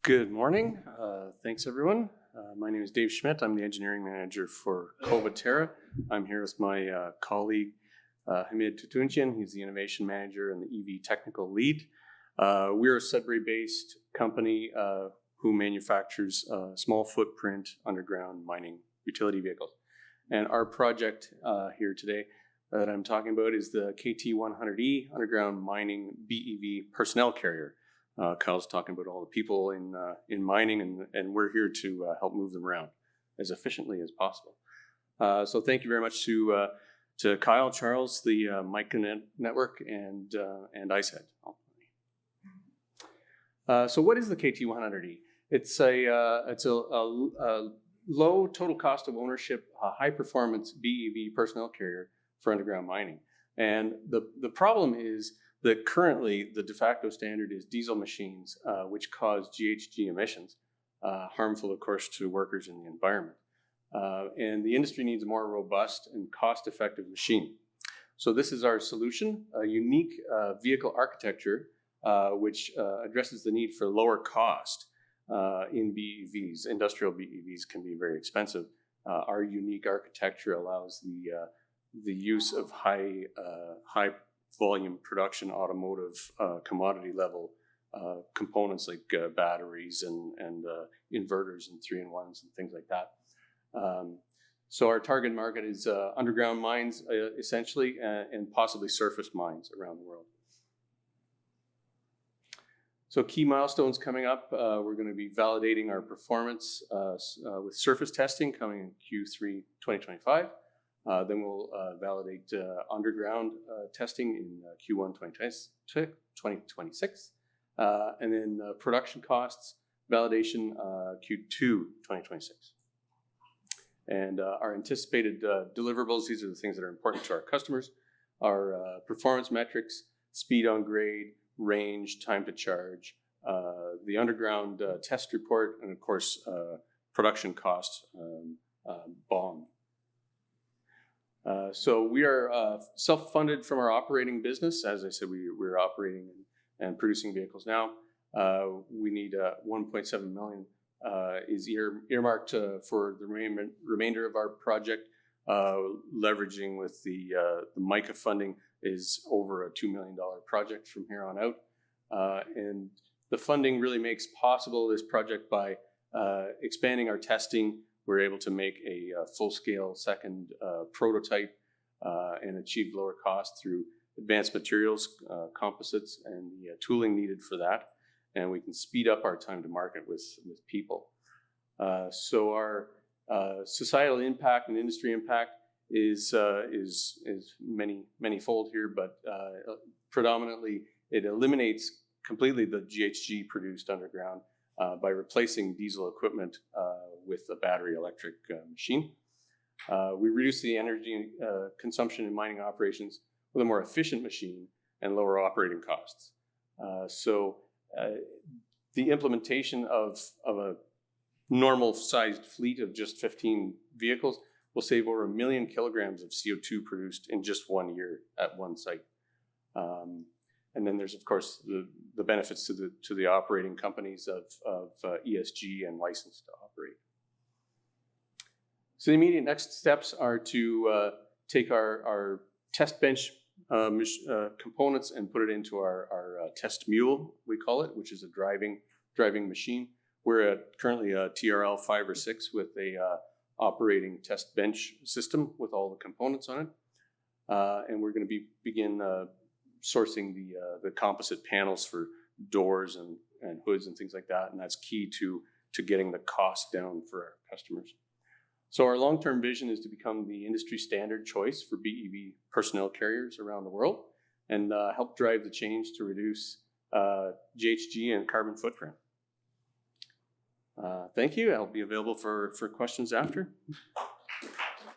Good morning. Thanks, everyone. My name is Dave Schmidt. I'm the engineering manager for Kovatera. I'm here with my colleague, Hamid Tutunjian. He's the innovation manager and the EV technical lead. We're a Sudbury-based company who manufactures small footprint underground mining utility vehicles. And our project here today that I'm talking about is the KT100E underground mining BEV personnel carrier. Kyle's talking about all the people in mining, and we're here to help move them around as efficiently as possible. So thank you very much to Kyle, Charles, the MICA network, and ISED. So what is the KT100E? It's a low total cost of ownership, high performance BEV personnel carrier for underground mining. And the problem is that currently the de facto standard is diesel machines, which cause GHG emissions, harmful, of course, to workers in the environment. And the industry needs a more robust and cost-effective machine. So this is our solution, a unique vehicle architecture, which addresses the need for lower cost in BEVs. Industrial BEVs can be very expensive. Our unique architecture allows the use of high volume production automotive commodity level components like batteries and inverters and 3-in-1s and things like that. So our target market is underground mines essentially and possibly surface mines around the world. So key milestones coming up, we're going to be validating our performance with surface testing coming in Q3 2025. Then we'll validate underground testing in Q1 2026. And then production costs validation Q2 2026. And our anticipated deliverables, these are the things that are important to our customers, are performance metrics, speed on grade, range, time to charge, the underground test report, and of course, production cost BOM. So we are self-funded from our operating business. As I said, we're operating and producing vehicles now. We need 1.7 million is earmarked for the remainder of our project. Leveraging with the MICA funding is over a $2 million project from here on out. And the funding really makes possible this project by expanding our testing. We're able to make a full-scale second prototype and achieve lower cost through advanced materials, composites, and the tooling needed for that. And we can speed up our time to market with people. So our societal impact and industry impact is many-fold here, but predominantly it eliminates completely the GHG produced underground by replacing diesel equipment with a battery electric machine. We reduce the energy consumption in mining operations with a more efficient machine and lower operating costs. So the implementation of a normal sized fleet of just 15 vehicles will save over 1 million kilograms of CO2 produced in just 1 year at one site. And then there's, of course, the benefits to the operating companies of ESG and license to operate. So the immediate next steps are to take our test bench components and put it into our test mule, we call it, which is a driving machine. We're currently a TRL 5 or 6 with a operating test bench system with all the components on it. And we're going to begin sourcing the composite panels for doors and hoods and things like that, and that's key to getting the cost down for our customers. So our long-term vision is to become the industry standard choice for BEV personnel carriers around the world and help drive the change to reduce GHG and carbon footprint. Thank you. I'll be available for questions after.